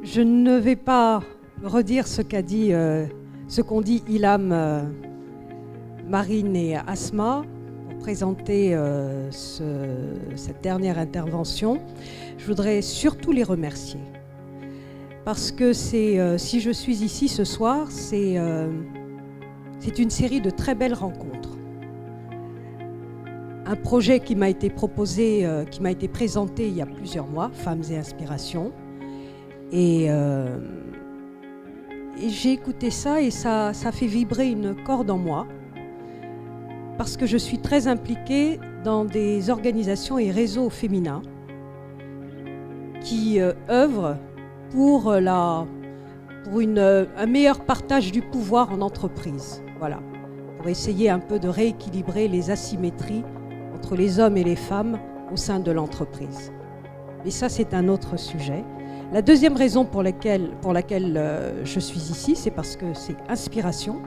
Je ne vais pas redire ce qu'ont dit Ilham, Marine et Asma pour présenter cette dernière intervention. Je voudrais surtout les remercier parce que si je suis ici ce soir, c'est une série de très belles rencontres. Un projet qui m'a été proposé, qui m'a été présenté il y a plusieurs mois, Femmes et Inspirations. Et j'ai écouté ça et ça fait vibrer une corde en moi parce que je suis très impliquée dans des organisations et réseaux féminins qui œuvrent pour un meilleur partage du pouvoir en entreprise. Voilà, pour essayer un peu de rééquilibrer les asymétries entre les hommes et les femmes au sein de l'entreprise. Mais ça, c'est un autre sujet. La deuxième raison pour laquelle je suis ici, c'est parce que c'est inspiration.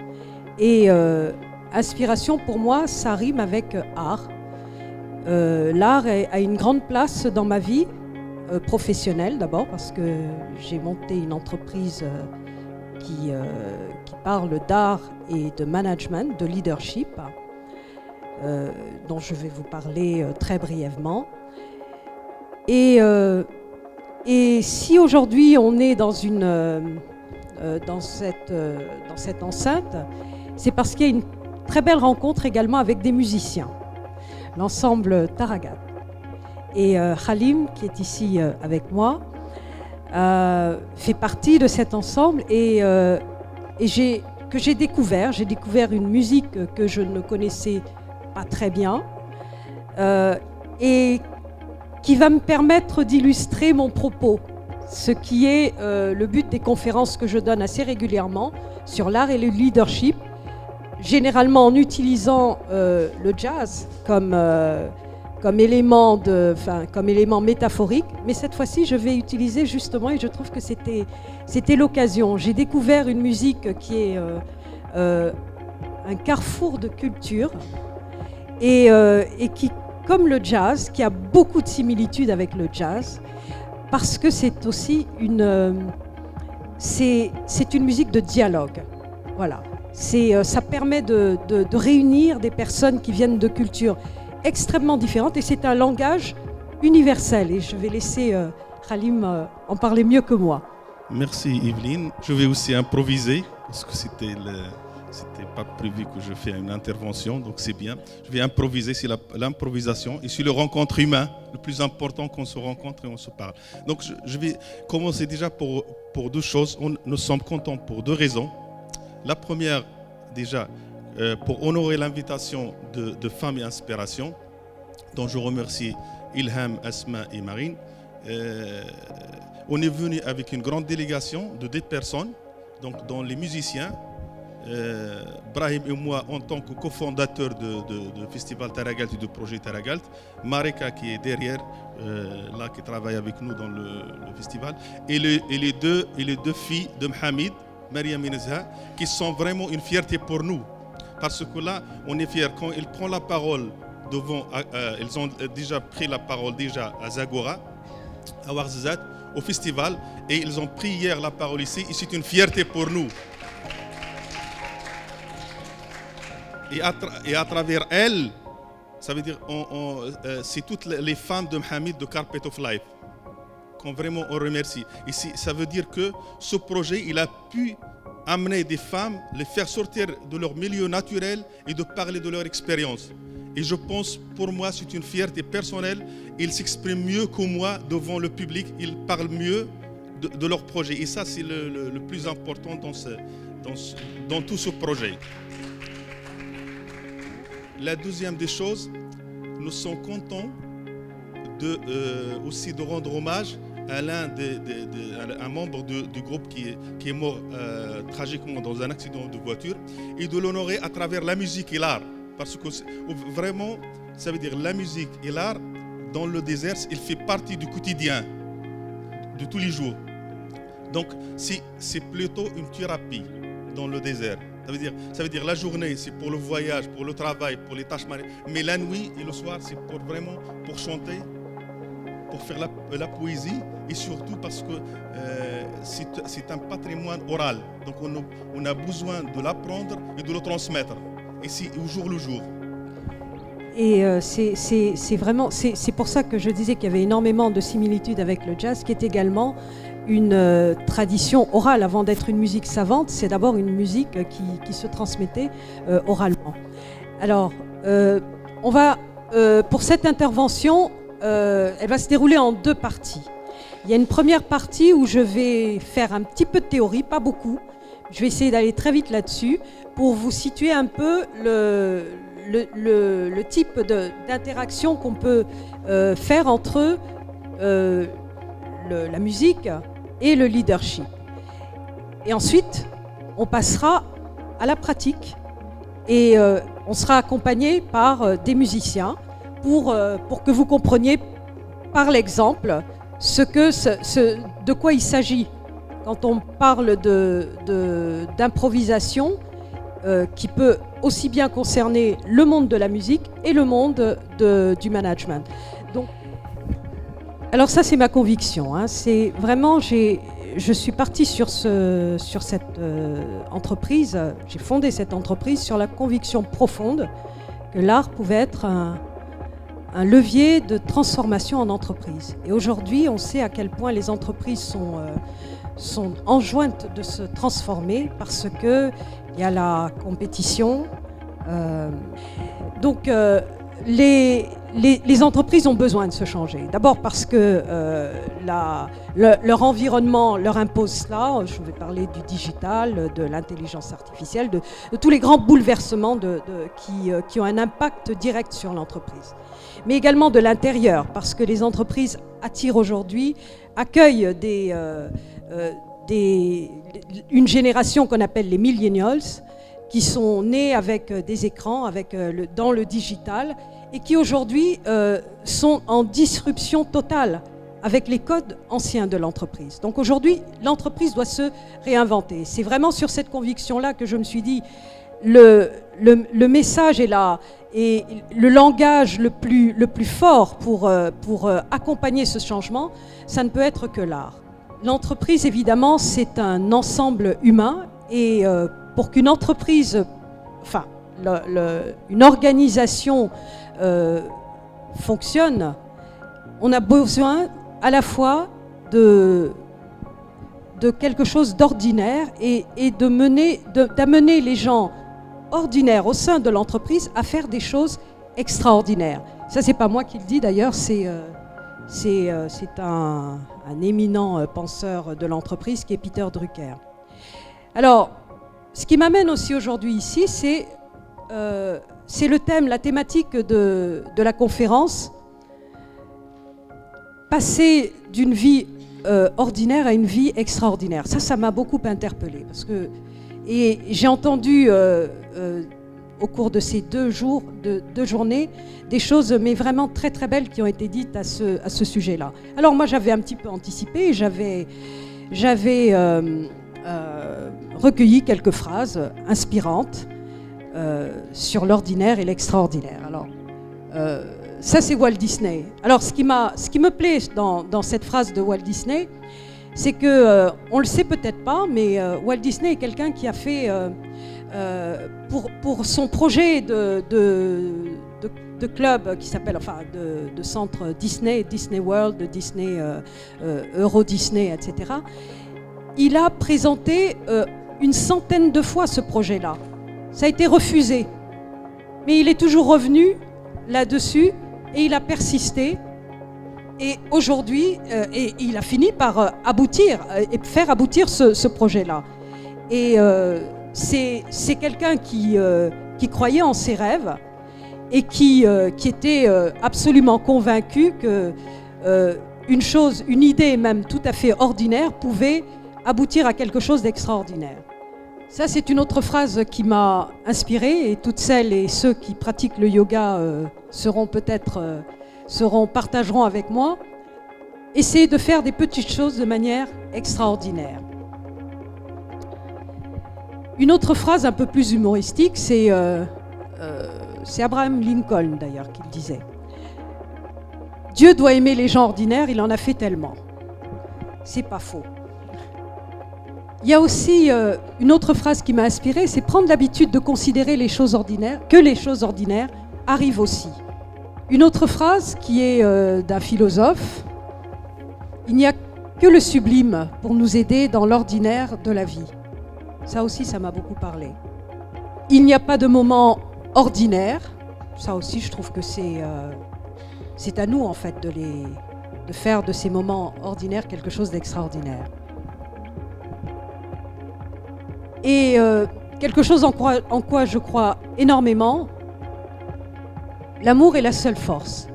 Et inspiration, pour moi, ça rime avec art. L'art a une grande place dans ma vie professionnelle, d'abord, parce que j'ai monté une entreprise qui parle d'art et de management, de leadership, dont je vais vous parler très brièvement. Et si aujourd'hui on est dans cette enceinte, c'est parce qu'il y a une très belle rencontre également avec des musiciens, l'ensemble Taragat. Et Halim, qui est ici avec moi, fait partie de cet ensemble j'ai découvert une musique que je ne connaissais pas très bien et qui va me permettre d'illustrer mon propos, ce qui est le but des conférences que je donne assez régulièrement sur l'art et le leadership, généralement en utilisant le jazz comme élément métaphorique, mais cette fois-ci je vais utiliser justement, et je trouve que c'était l'occasion. J'ai découvert une musique qui est un carrefour de culture et qui, comme le jazz, qui a beaucoup de similitudes avec le jazz, parce que c'est aussi c'est une musique de dialogue. Voilà. Ça permet de réunir des personnes qui viennent de cultures extrêmement différentes et c'est un langage universel. Et je vais laisser Halim en parler mieux que moi. Merci Evelyne. Je vais aussi improviser parce que c'était pas prévu que je fasse une intervention, donc c'est bien. Je vais improviser, c'est l'improvisation et c'est le rencontre humain, le plus important qu'on se rencontre et on se parle. Donc je vais commencer déjà pour deux choses. Nous sommes contents pour deux raisons. La première, déjà, pour honorer l'invitation de Femmes et Inspiration, dont je remercie Ilham, Asma et Marine. On est venu avec une grande délégation de 10 personnes, donc dont les musiciens, Brahim et moi en tant que cofondateurs de Festival Taragalt et du projet Taragalt, Marika qui est derrière, là qui travaille avec nous dans le festival, et les deux filles de Mohamed, Mariam et Nezha, qui sont vraiment une fierté pour nous. Parce que là, on est fiers quand ils prennent la parole devant, ils ont déjà pris la parole à Zagora, à Ouarzazate, au festival, et ils ont pris hier la parole ici, et c'est une fierté pour nous. Et à travers elles, ça veut dire, c'est toutes les femmes de Mohamed de Carpet of Life qu'on vraiment on remercie. Et ça veut dire que ce projet, il a pu amener des femmes, les faire sortir de leur milieu naturel et de parler de leur expérience. Et je pense, pour moi, c'est une fierté personnelle. Ils s'expriment mieux que moi devant le public. Ils parlent mieux de leur projet. Et ça, c'est le plus important dans tout ce projet. La deuxième des choses, nous sommes contents aussi de rendre hommage à un membre du groupe qui est mort tragiquement dans un accident de voiture et de l'honorer à travers la musique et l'art. Parce que vraiment, ça veut dire la musique et l'art dans le désert, il fait partie du quotidien, de tous les jours. Donc, c'est plutôt une thérapie dans le désert. Ça veut dire la journée, c'est pour le voyage, pour le travail, pour les tâches manuelles. Mais la nuit et le soir, c'est pour chanter pour faire la poésie et surtout parce que c'est un patrimoine oral. Donc on a besoin de l'apprendre et de le transmettre. Et c'est au jour le jour. Et c'est pour ça que je disais qu'il y avait énormément de similitudes avec le jazz, qui est également une tradition orale. Avant d'être une musique savante, c'est d'abord une musique qui se transmettait oralement. Alors, on va, pour cette intervention, elle va se dérouler en deux parties. Il y a une première partie où je vais faire un petit peu de théorie, pas beaucoup. Je vais essayer d'aller très vite là-dessus pour vous situer un peu le type d'interaction qu'on peut faire entre la musique et le leadership. Et ensuite, on passera à la pratique et on sera accompagné par des musiciens pour que vous compreniez par l'exemple de quoi il s'agit quand on parle d'improvisation qui peut aussi bien concerner le monde de la musique et le monde du management. Donc, alors ça, c'est ma conviction. Hein. C'est vraiment, je suis partie sur cette entreprise, j'ai fondé cette entreprise sur la conviction profonde que l'art pouvait être un levier de transformation en entreprise. Et aujourd'hui, on sait à quel point les entreprises sont enjointes de se transformer parce qu'il y a la compétition. Donc, les entreprises ont besoin de se changer. D'abord parce que leur environnement leur impose cela. Je vais parler du digital, de l'intelligence artificielle, de tous les grands bouleversements qui ont un impact direct sur l'entreprise. Mais également de l'intérieur, parce que les entreprises accueillent une génération qu'on appelle les millennials, qui sont nés avec des écrans, dans le digital, et qui aujourd'hui sont en disruption totale avec les codes anciens de l'entreprise. Donc aujourd'hui, l'entreprise doit se réinventer. C'est vraiment sur cette conviction-là que je me suis dit, le message et le langage le plus fort pour accompagner ce changement, ça ne peut être que l'art. L'entreprise, évidemment, c'est un ensemble humain et pour qu'une entreprise, une organisation fonctionne, on a besoin à la fois de quelque chose d'ordinaire et d'amener les gens ordinaires au sein de l'entreprise à faire des choses extraordinaires. Ça, c'est pas moi qui le dis d'ailleurs, c'est un éminent penseur de l'entreprise qui est Peter Drucker. Alors, ce qui m'amène aussi aujourd'hui ici, c'est la thématique de la conférence, passer d'une vie ordinaire à une vie extraordinaire. Ça m'a beaucoup interpellée et j'ai entendu au cours de ces deux journées, des choses mais vraiment très très belles qui ont été dites à ce sujet-là. Alors moi j'avais un petit peu anticipé, j'avais recueilli quelques phrases inspirantes sur l'ordinaire et l'extraordinaire. Alors ça c'est Walt Disney. Alors ce qui me plaît dans cette phrase de Walt Disney, c'est que on le sait peut-être pas, mais Walt Disney est quelqu'un qui a fait pour son projet de club qui s'appelle, de centre Disney World, Disney, Euro Disney, etc. Il a présenté une centaine de fois ce projet-là. Ça a été refusé, mais il est toujours revenu là-dessus et il a persisté. Et aujourd'hui, il a fini par aboutir et faire aboutir ce projet-là. Et c'est quelqu'un qui croyait en ses rêves et qui était absolument convaincu que une idée même tout à fait ordinaire pouvait aboutir à quelque chose d'extraordinaire. Ça, c'est une autre phrase qui m'a inspirée, et toutes celles et ceux qui pratiquent le yoga partageront avec moi. Essayez de faire des petites choses de manière extraordinaire. Une autre phrase un peu plus humoristique, c'est Abraham Lincoln d'ailleurs qui le disait. Dieu doit aimer les gens ordinaires, il en a fait tellement. C'est pas faux. Il y a aussi une autre phrase qui m'a inspirée, c'est prendre l'habitude de considérer les choses ordinaires, que les choses ordinaires arrivent aussi. Une autre phrase qui est d'un philosophe, il n'y a que le sublime pour nous aider dans l'ordinaire de la vie. Ça aussi, ça m'a beaucoup parlé. Il n'y a pas de moment ordinaire. Ça aussi, je trouve que c'est à nous, en fait, de faire de ces moments ordinaires quelque chose d'extraordinaire. Et quelque chose en quoi je crois énormément, l'amour est la seule force,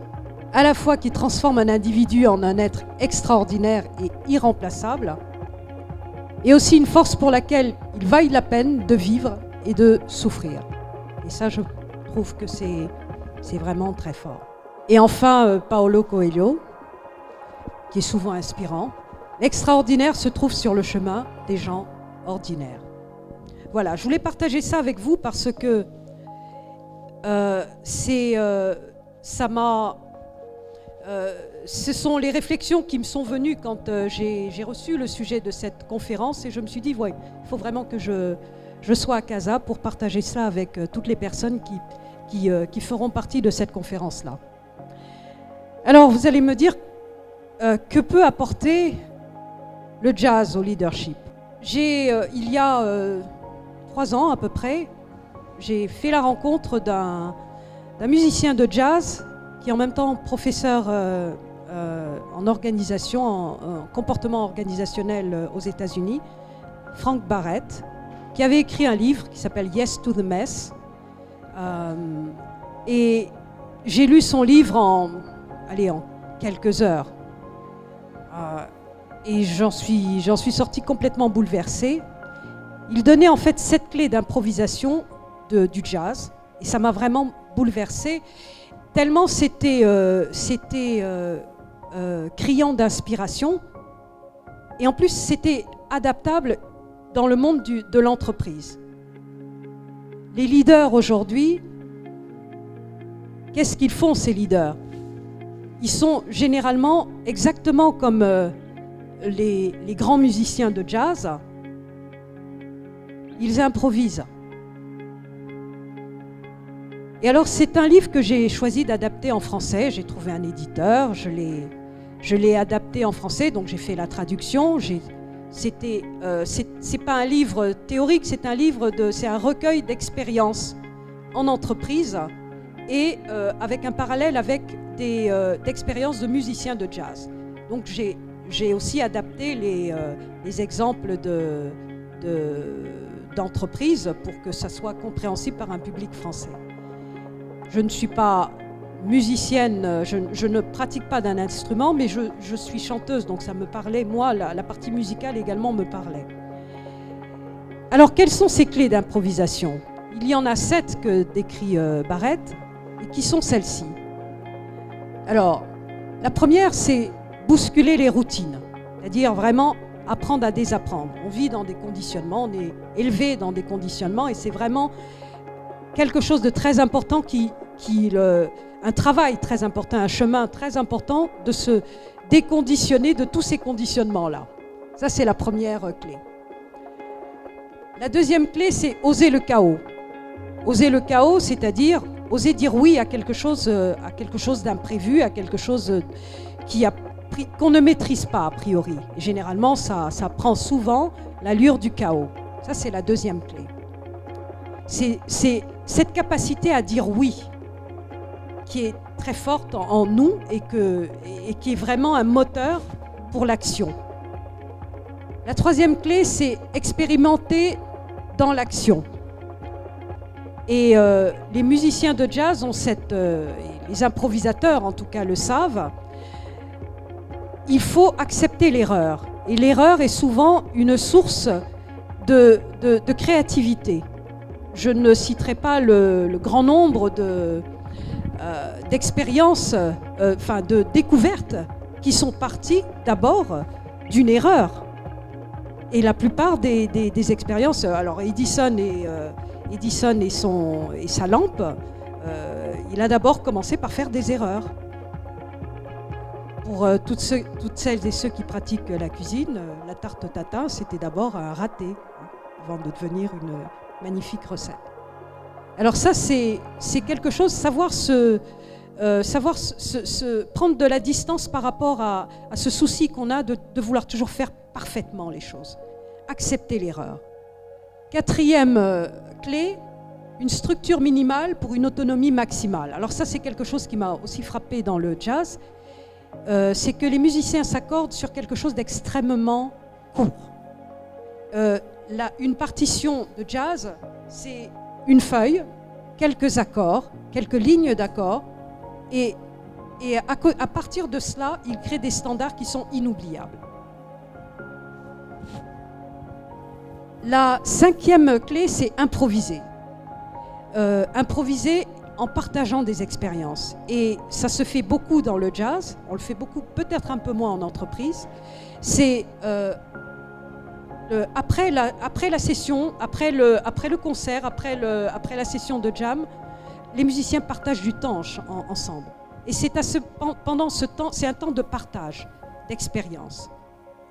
à la fois qui transforme un individu en un être extraordinaire et irremplaçable, et aussi une force pour laquelle il vaille la peine de vivre et de souffrir. Et ça, je trouve que c'est vraiment très fort. Et enfin, Paulo Coelho, qui est souvent inspirant. L'extraordinaire se trouve sur le chemin des gens ordinaires. Voilà, je voulais partager ça avec vous parce que ce sont les réflexions qui me sont venues quand j'ai reçu le sujet de cette conférence et je me suis dit, ouais, il faut vraiment que je sois à Casa pour partager ça avec toutes les personnes qui feront partie de cette conférence-là. Alors, vous allez me dire, que peut apporter le jazz au leadership ? Il y a 3 ans à peu près, j'ai fait la rencontre d'un musicien de jazz qui est en même temps professeur en organisation, en comportement organisationnel aux États-Unis, Frank Barrett, qui avait écrit un livre qui s'appelle Yes to the Mess. Et j'ai lu son livre en quelques heures. Et j'en suis sortie complètement bouleversée. Il donnait en fait 7 clés d'improvisation du jazz, et ça m'a vraiment bouleversée, tellement c'était criant d'inspiration, et en plus c'était adaptable dans le monde de l'entreprise. Les leaders aujourd'hui, qu'est-ce qu'ils font ces leaders ? Ils sont généralement exactement comme les grands musiciens de jazz, ils improvisent. Et alors c'est un livre que j'ai choisi d'adapter en français. J'ai trouvé un éditeur, je l'ai adapté en français, donc j'ai fait la traduction. C'est pas un livre théorique, c'est un recueil d'expériences en entreprise et avec un parallèle avec d'expériences de musiciens de jazz. Donc j'ai aussi adapté les exemples d'entreprises pour que ça soit compréhensible par un public français. Je ne suis pas musicienne, je ne pratique pas d'un instrument, mais je suis chanteuse, donc ça me parlait, moi, la partie musicale également me parlait. Alors, quelles sont ces clés d'improvisation ? Il y en a 7 que décrit Barrett, et qui sont celles-ci. Alors, la première, c'est bousculer les routines, c'est-à-dire vraiment apprendre à désapprendre. On vit dans des conditionnements, on est élevé dans des conditionnements, et c'est vraiment quelque chose de très important un travail très important, un chemin très important de se déconditionner de tous ces conditionnements-là. Ça, c'est la première clé. La deuxième clé, c'est oser le chaos. Oser le chaos, c'est-à-dire oser dire oui à quelque chose d'imprévu, à quelque chose qu'on ne maîtrise pas a priori. Et généralement, ça prend souvent l'allure du chaos. Ça, c'est la deuxième clé. C'est cette capacité à dire oui qui est très forte en nous et qui est vraiment un moteur pour l'action. La troisième clé, c'est expérimenter dans l'action. Et les musiciens de jazz ont les improvisateurs en tout cas le savent, il faut accepter l'erreur. Et l'erreur est souvent une source de créativité. Je ne citerai pas le grand nombre d'expériences, de découvertes qui sont parties d'abord d'une erreur. Et la plupart des expériences, alors Edison et sa lampe, il a d'abord commencé par faire des erreurs. pour toutes celles et ceux qui pratiquent la cuisine, la tarte tatin, c'était d'abord un raté, hein, avant de devenir une magnifique recette. Alors ça, c'est quelque chose, savoir prendre de la distance par rapport à ce souci qu'on a de vouloir toujours faire parfaitement les choses. Accepter l'erreur. Quatrième clé, une structure minimale pour une autonomie maximale. Alors ça, c'est quelque chose qui m'a aussi frappé dans le jazz. C'est que les musiciens s'accordent sur quelque chose d'extrêmement court. Une partition de jazz, c'est une feuille, quelques accords, quelques lignes d'accords, et à partir de cela, ils créent des standards qui sont inoubliables. La cinquième clé, c'est improviser. Improviser en partageant des expériences. Et ça se fait beaucoup dans le jazz, on le fait beaucoup, peut-être un peu moins en entreprise. C'est après la session, après le concert, après la session de jam, les musiciens partagent du temps ensemble. Et c'est pendant ce temps, c'est un temps de partage, d'expérience.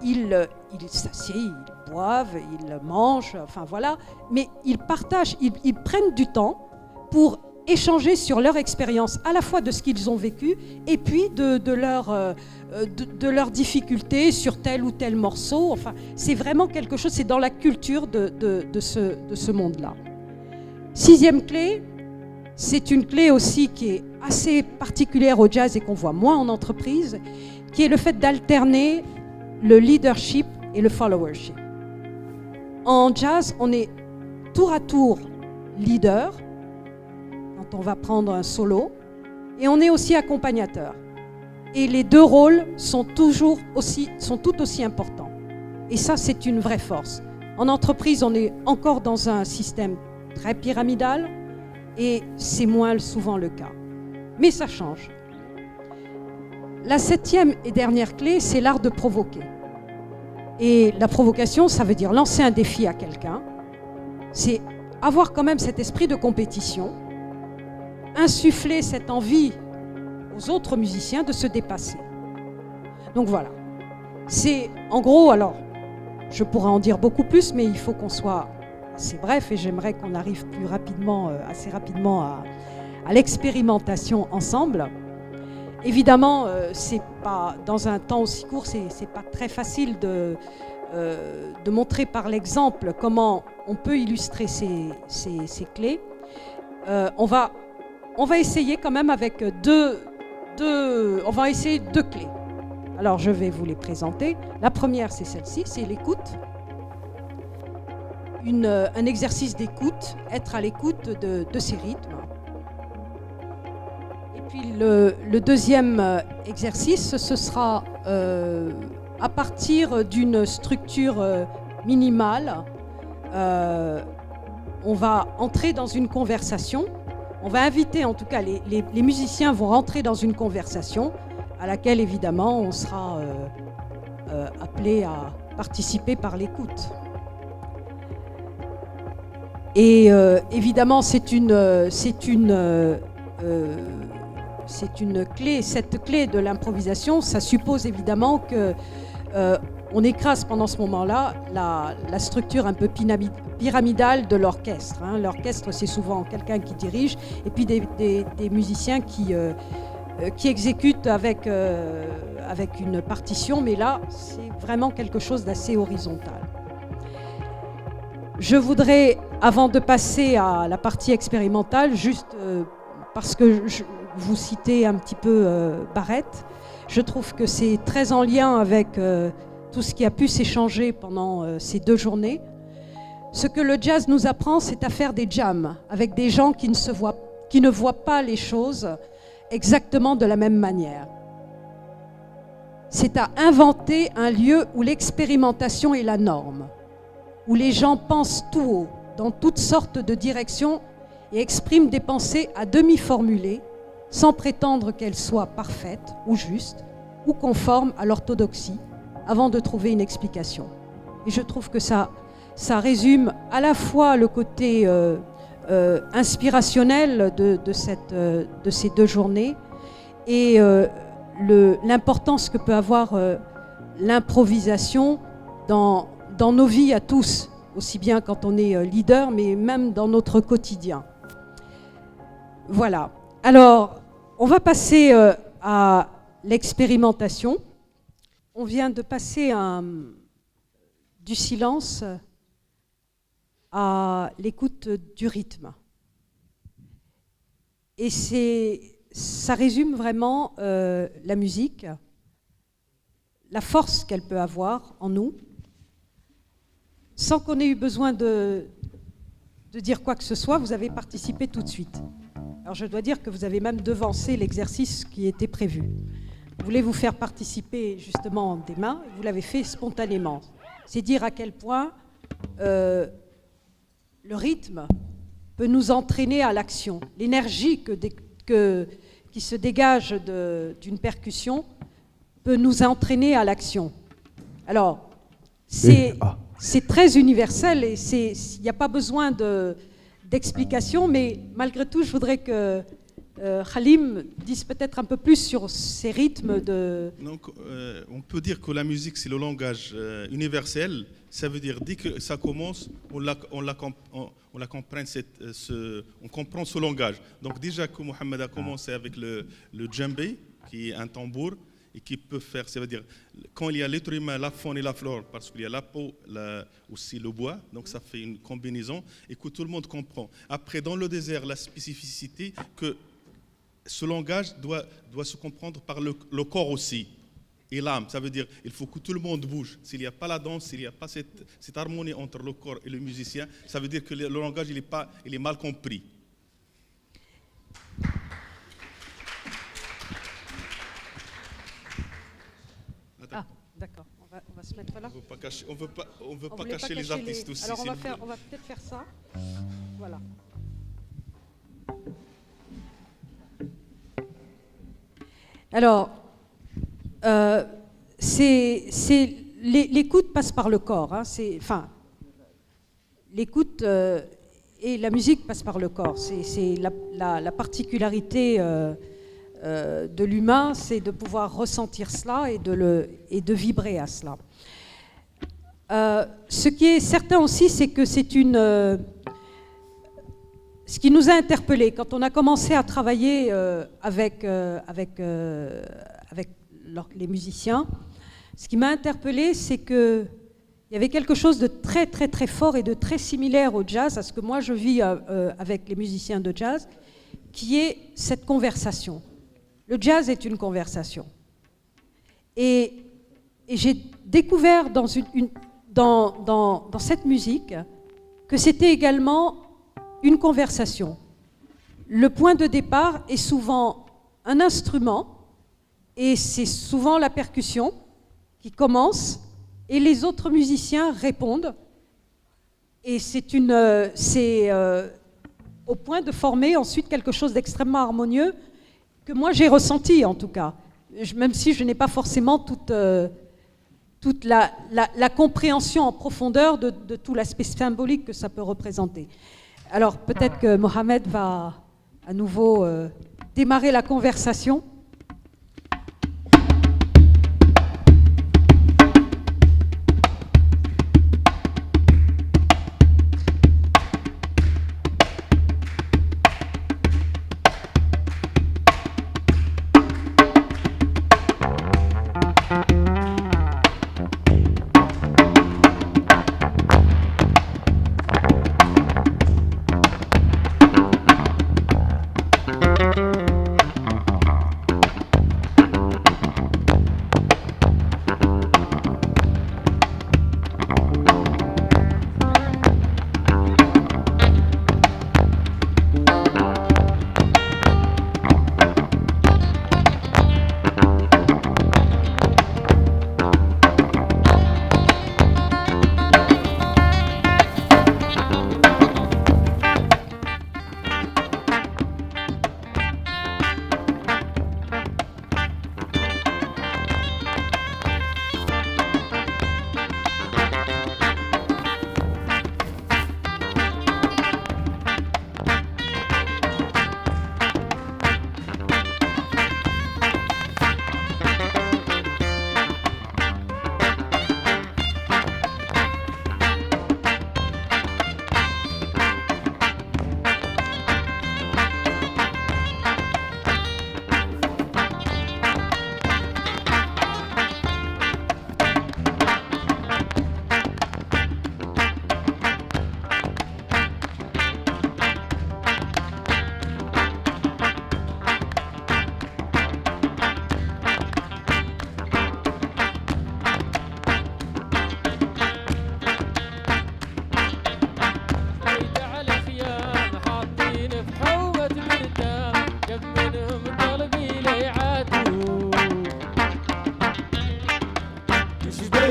Ils s'assiedent, ils boivent, ils mangent, enfin voilà, mais ils partagent, ils prennent du temps pour échanger sur leur expérience, à la fois de ce qu'ils ont vécu et puis de leurs difficultés sur tel ou tel morceau. Enfin, c'est vraiment quelque chose, c'est dans la culture de ce monde-là. Sixième clé, c'est une clé aussi qui est assez particulière au jazz et qu'on voit moins en entreprise, qui est le fait d'alterner le leadership et le followership. En jazz, on est tour à tour leader, quand on va prendre un solo, et on est aussi accompagnateur. Et les deux rôles sont tout aussi importants. Et ça, c'est une vraie force. En entreprise, on est encore dans un système très pyramidal, et c'est moins souvent le cas. Mais ça change. La septième et dernière clé, c'est l'art de provoquer. Et la provocation, ça veut dire lancer un défi à quelqu'un. C'est avoir quand même cet esprit de compétition, insuffler cette envie aux autres musiciens de se dépasser. Donc voilà. C'est en gros, alors, je pourrais en dire beaucoup plus, mais il faut qu'on soit assez bref et j'aimerais qu'on arrive assez rapidement à l'expérimentation ensemble. Évidemment, c'est pas, dans un temps aussi court, c'est pas très facile de montrer par l'exemple comment on peut illustrer ces clés. On va essayer quand même avec deux clés. Alors je vais vous les présenter. La première, c'est celle-ci, c'est l'écoute. Un exercice d'écoute, être à l'écoute de ces rythmes. Puis le deuxième exercice, ce sera à partir d'une structure minimale, on va entrer dans une conversation. On va inviter, en tout cas, les musiciens vont rentrer dans une conversation à laquelle, évidemment, on sera appelé à participer par l'écoute. Et évidemment, c'est une clé, cette clé de l'improvisation, ça suppose évidemment que on écrase pendant ce moment-là la structure un peu pyramidale de l'orchestre. Hein. L'orchestre, c'est souvent quelqu'un qui dirige et puis des musiciens qui exécutent avec une partition, mais là, c'est vraiment quelque chose d'assez horizontal. Je voudrais, avant de passer à la partie expérimentale, juste parce que vous citez un petit peu Barrett, je trouve que c'est très en lien avec tout ce qui a pu s'échanger pendant ces 2 journées. Ce que le jazz nous apprend, c'est à faire des jams avec des gens qui ne voient pas les choses exactement de la même manière. C'est à inventer un lieu où l'expérimentation est la norme, où les gens pensent tout haut, dans toutes sortes de directions et expriment des pensées à demi formulées, sans prétendre qu'elles soient parfaites ou justes ou conformes à l'orthodoxie, avant de trouver une explication. Et je trouve que ça résume à la fois le côté inspirationnel de ces 2 journées et l'importance que peut avoir l'improvisation dans nos vies à tous, aussi bien quand on est leader, mais même dans notre quotidien. Voilà. Alors, on va passer à l'expérimentation. On vient de passer du silence à l'écoute du rythme. Et ça résume vraiment la musique, la force qu'elle peut avoir en nous, sans qu'on ait eu besoin de dire quoi que ce soit. Vous avez participé tout de suite. Alors je dois dire que vous avez même devancé l'exercice qui était prévu. Vous voulez vous faire participer justement des mains, vous l'avez fait spontanément. C'est dire à quel point le rythme peut nous entraîner à l'action. L'énergie qui se dégage d'une percussion peut nous entraîner à l'action. Alors, c'est très universel et il n'y a pas besoin d'explication, mais malgré tout, je voudrais que Halim dise peut-être un peu plus sur ces rythmes de... Donc, on peut dire que la musique, c'est le langage universel. Ça veut dire, dès que ça commence, on comprend ce langage. Donc déjà que Mohamed a commencé avec le djembé, qui est un tambour, et qui peut faire, ça veut dire, quand il y a l'être humain, la faune et la flore, parce qu'il y a la peau, aussi le bois, donc ça fait une combinaison, et que tout le monde comprend. Après, dans le désert, la spécificité, que ce langage doit se comprendre par le corps aussi, et l'âme. Ça veut dire il faut que tout le monde bouge. S'il n'y a pas la danse, s'il n'y a pas cette harmonie entre le corps et le musicien, ça veut dire que le langage il est mal compris. Ah, d'accord. On va se mettre là. On veut pas cacher les artistes aussi. Alors on va peut-être faire ça. Voilà. Alors, l'écoute passe par le corps. Hein, l'écoute et la musique passe par le corps. C'est la particularité de l'humain, c'est de pouvoir ressentir cela et de vibrer à cela. Ce qui est certain aussi, c'est que ce qui nous a interpellés quand on a commencé à travailler avec les musiciens, ce qui m'a interpellé, c'est qu'il y avait quelque chose de très très très fort et de très similaire au jazz, à ce que moi je vis avec les musiciens de jazz, qui est cette conversation. Le jazz est une conversation. Et j'ai découvert dans cette musique que c'était également une conversation. Le point de départ est souvent un instrument, et c'est souvent la percussion qui commence, et les autres musiciens répondent. Et c'est au point de former ensuite quelque chose d'extrêmement harmonieux, que moi j'ai ressenti en tout cas, même si je n'ai pas forcément toute la compréhension en profondeur de tout l'aspect symbolique que ça peut représenter. Alors peut-être que Mohamed va à nouveau démarrer la conversation.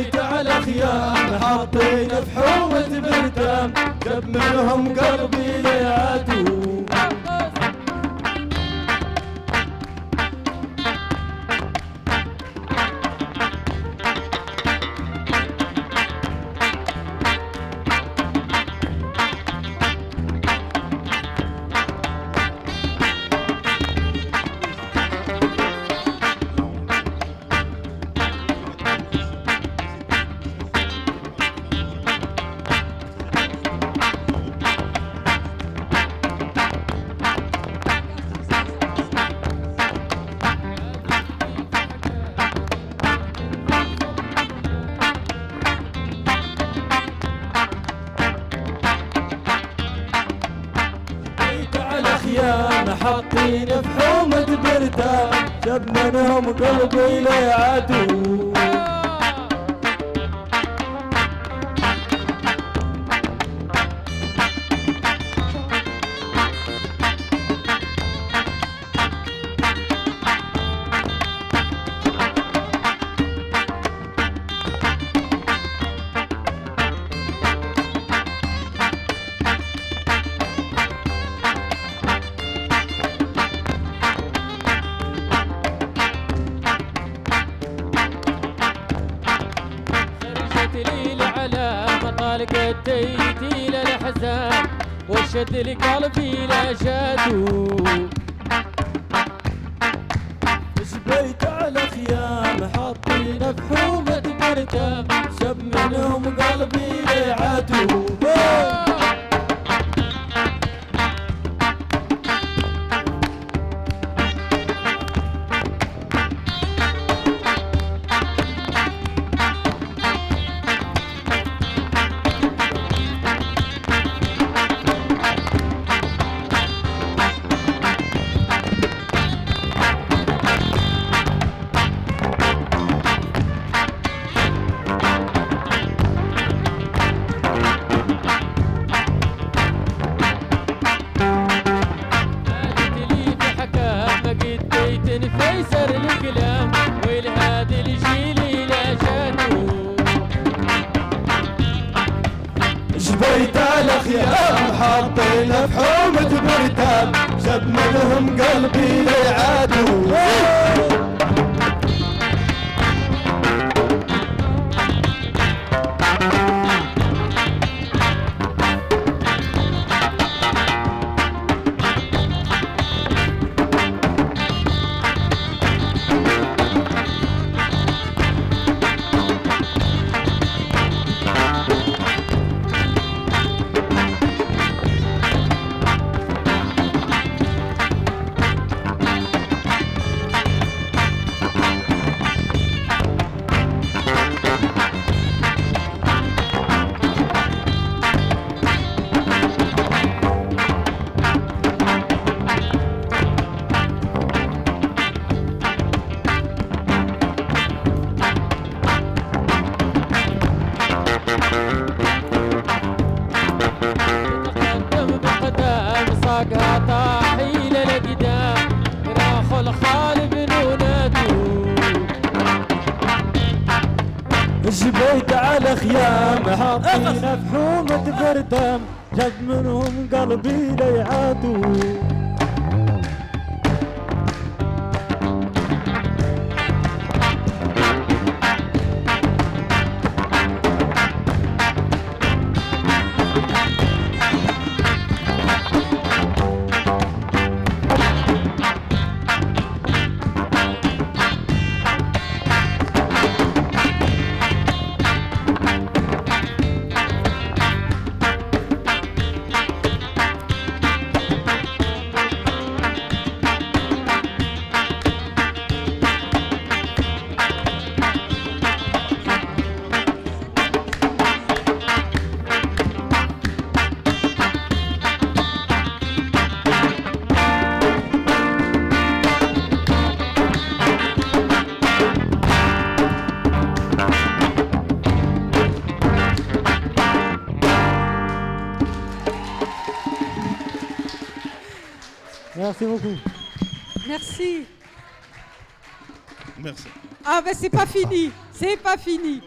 جبيت على خيام حاطين بحومة برتام جاب منهم قلبي ليعاتو حاطين بحومة برتام جاب منهم قلبي ليعاتو لقيتي للحزان وشد لي قلبي لا جاتو جبيت على خيام حاطين بحومة برتام شب منهم قلبي ليعاتو فيسر الكلام والهادي الجيل لا جاتو جبيت على خيام حاطين بحومة برتام جاب منهم قلبي ليعاتو طاحي للقدام راخو الخالب نوناتو جبيت على خيام حاطين بحومة برتام جاب منهم قلبي ليعاتو Merci beaucoup. Merci. Merci. Ah ben c'est pas fini, c'est pas fini.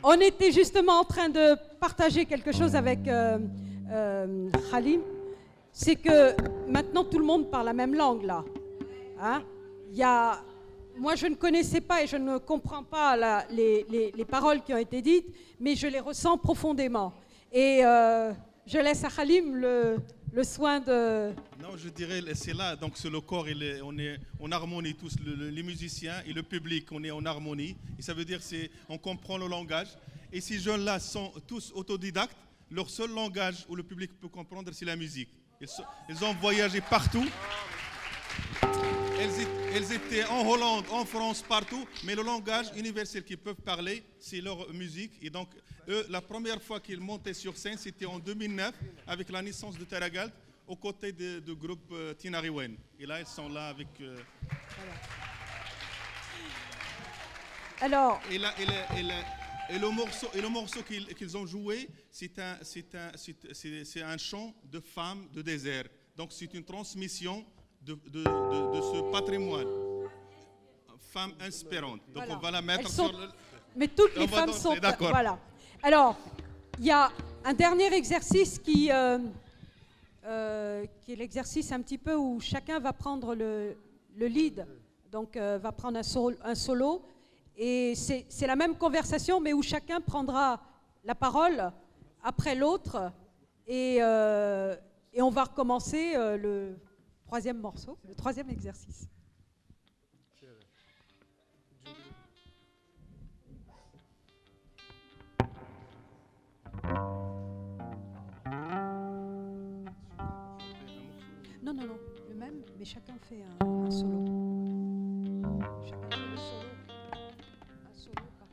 On était justement en train de partager quelque chose avec Khalim. C'est que maintenant tout le monde parle la même langue là. Hein? Moi je ne connaissais pas et je ne comprends pas les paroles qui ont été dites, mais je les ressens profondément. Et je laisse à Khalim le soin de... Non, je dirais, c'est là, donc c'est le corps, on est en harmonie tous, les musiciens et le public, on est en harmonie. Et ça veut dire on comprend le langage. Et ces jeunes-là sont tous autodidactes. Leur seul langage où le public peut comprendre, c'est la musique. Ils ont voyagé partout. Elles étaient en Hollande, en France, partout. Mais le langage universel qu'ils peuvent parler, c'est leur musique. Et donc, eux, la première fois qu'ils montaient sur scène, c'était en 2009, avec la naissance de Teragalt, aux côtés du groupe Tinariwen. Et là, ils sont là avec... Alors... Et le morceau qu'ils ont joué, c'est un chant de femmes de désert. Donc c'est une transmission de ce patrimoine. Femmes inspirantes. Donc voilà. On va la mettre sur le... Mais toutes les femmes sont... D'accord. Voilà. Alors, il y a un dernier exercice qui est l'exercice un petit peu où chacun va prendre le lead. Donc va prendre un solo. Et c'est la même conversation, mais où chacun prendra la après l'autre. Et on va recommencer le troisième morceau, le troisième exercice. Non, non, non, le même, mais chacun fait un solo. Chacun fait le solo. Un solo par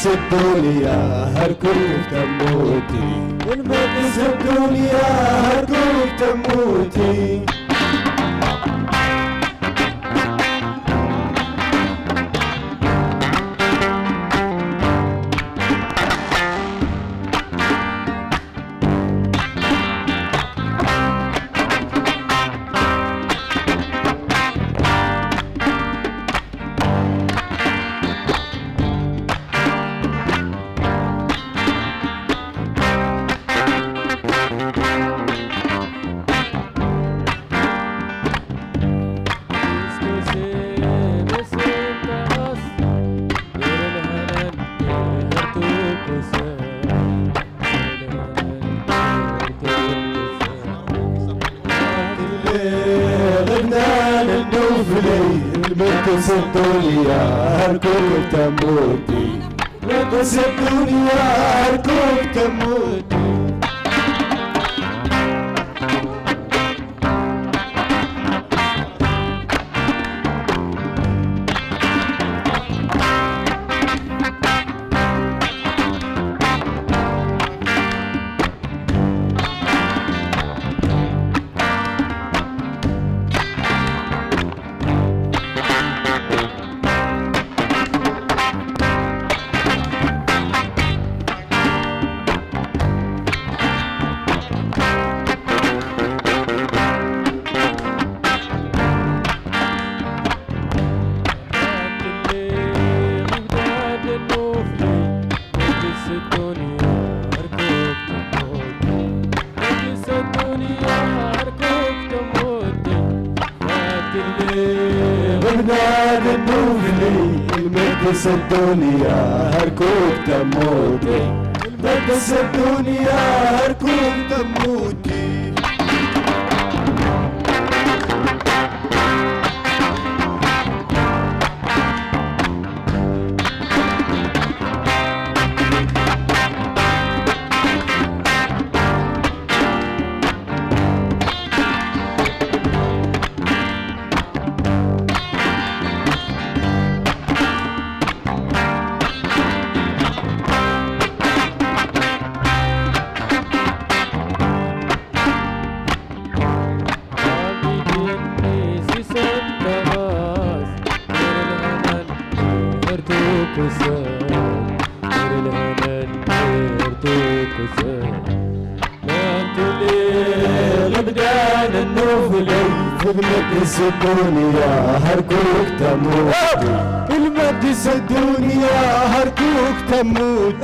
الدنيا هركوك تموتي المقدس الدنيا هركوك تموتي المقدس الدنيا هركوك تموتي المقدس الدنيا هركوك تموتي المقدس الدنيا هركوك تموتي المقدس الدنيا هركوك تموتي المقدس الدنيا هركوك تموتي المقدس الدنيا هركوك تموتي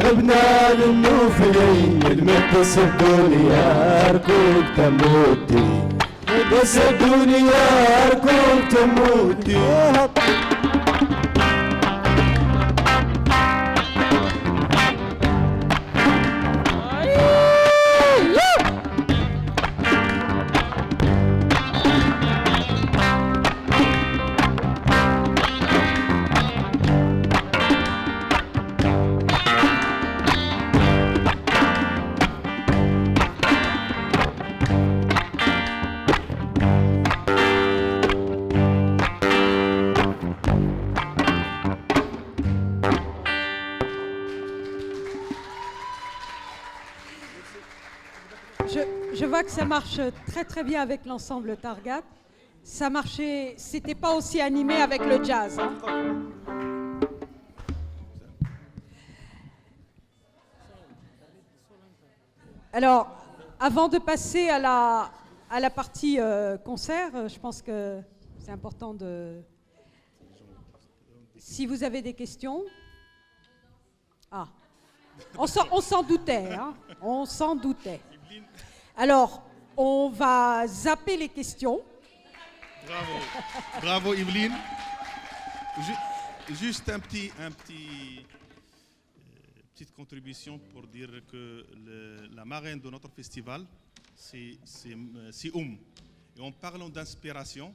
لبنان النوفلي المقدس الدنيا هركوك تموتي المقدس الدنيا هركوك تموتي Je vois que ça marche très très bien avec l'ensemble Targat. Ça marchait, c'était pas aussi animé avec le jazz. Hein. Alors, avant de passer à la partie concert, je pense que c'est important de... Si vous avez des questions... Ah, on s'en doutait, hein, on s'en doutait. Alors, on va zapper les questions. Bravo, bravo Yveline. Juste petite contribution pour dire que la marraine de notre festival, c'est Et en parlant d'inspiration,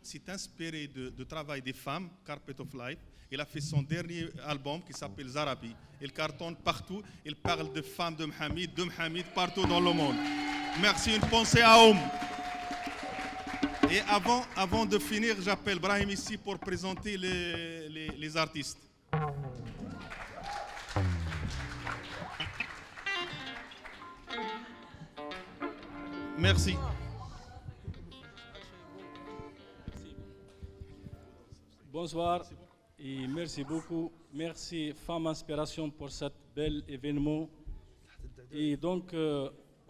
s'est inspirée de travail des femmes, Carpet of Life. Il a fait son dernier album qui s'appelle Zarabi. Il cartonne partout. Il parle de femmes de Mohamed partout dans le monde. Merci, une pensée à Et avant de finir, j'appelle Brahim ici pour présenter les artistes. Merci. Bonsoir et merci beaucoup. Merci Femme Inspiration pour cet bel événement. Et donc,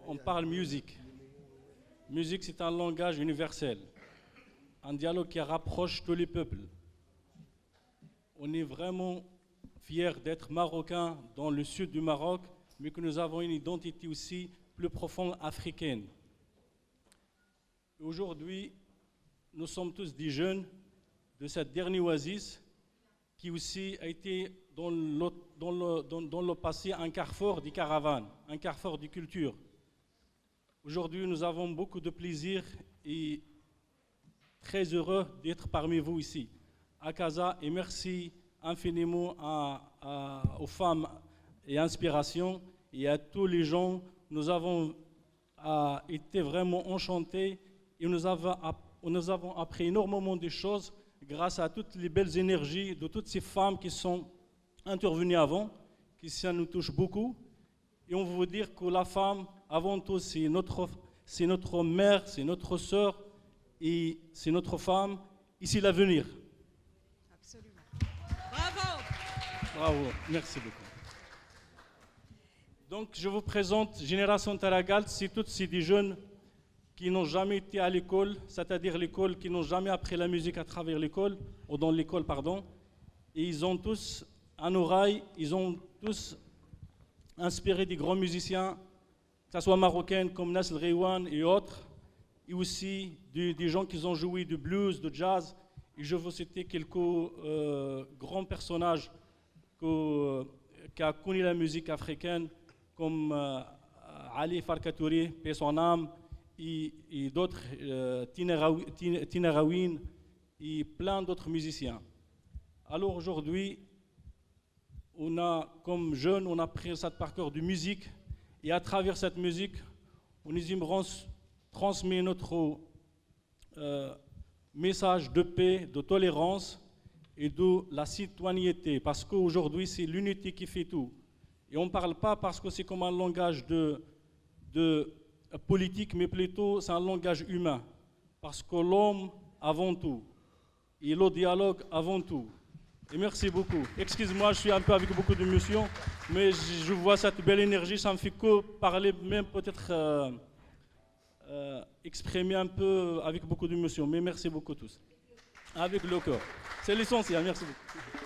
on parle musique. Musique, c'est un langage universel, un dialogue qui rapproche tous les peuples. On est vraiment fiers d'être marocains dans le sud du Maroc, mais que nous avons une identité aussi plus profonde africaine. Aujourd'hui, nous sommes tous des jeunes de cette dernière oasis qui aussi a été dans le passé un carrefour des caravanes, un carrefour des cultures. Aujourd'hui, nous avons beaucoup de plaisir et très heureux d'être parmi vous ici, à Casa, et merci infiniment aux femmes et Inspiration et à tous les gens. Nous avons été vraiment enchantés et nous avons appris énormément de choses grâce à toutes les belles énergies de toutes ces femmes qui sont intervenues avant, qui ça nous touche beaucoup. Et on veut dire que la femme, avant tout, c'est notre mère, c'est notre sœur, et c'est notre femme, et c'est l'avenir. Absolument. Bravo. Bravo, merci beaucoup. Donc, je vous présente Génération Taragalt, c'est tous ces jeunes qui n'ont jamais été à l'école, c'est-à-dire l'école, qui n'ont jamais appris la musique à travers l'école, ou dans l'école, pardon. Et ils ont tous un oreille, ils ont tous inspiré des grands musiciens, que ce soit marocains comme Nasl Reiwan et autres, et aussi des gens qui ont joué du blues, de jazz. Et je veux citer quelques grands personnages qui ont connu la musique africaine, comme Ali Farkatouri, paix son âme, et d'autres, Tina Rawin, et plein d'autres musiciens. Alors aujourd'hui, comme jeunes, on a pris cette parcours de musique, et à travers cette musique, on aimerait transmettre notre message de paix, de tolérance et de la citoyenneté, parce qu'aujourd'hui, c'est l'unité qui fait tout. Et on ne parle pas parce que c'est comme un langage de politique, mais plutôt c'est un langage humain. Parce que l'homme avant tout, et le dialogue avant tout. Et merci beaucoup. Excuse-moi, je suis un peu avec beaucoup d'émotion, mais je vois cette belle énergie, ça me fait que parler, même peut-être exprimer un peu avec beaucoup d'émotion. Mais merci beaucoup tous. Avec le cœur. C'est l'essentiel, merci beaucoup.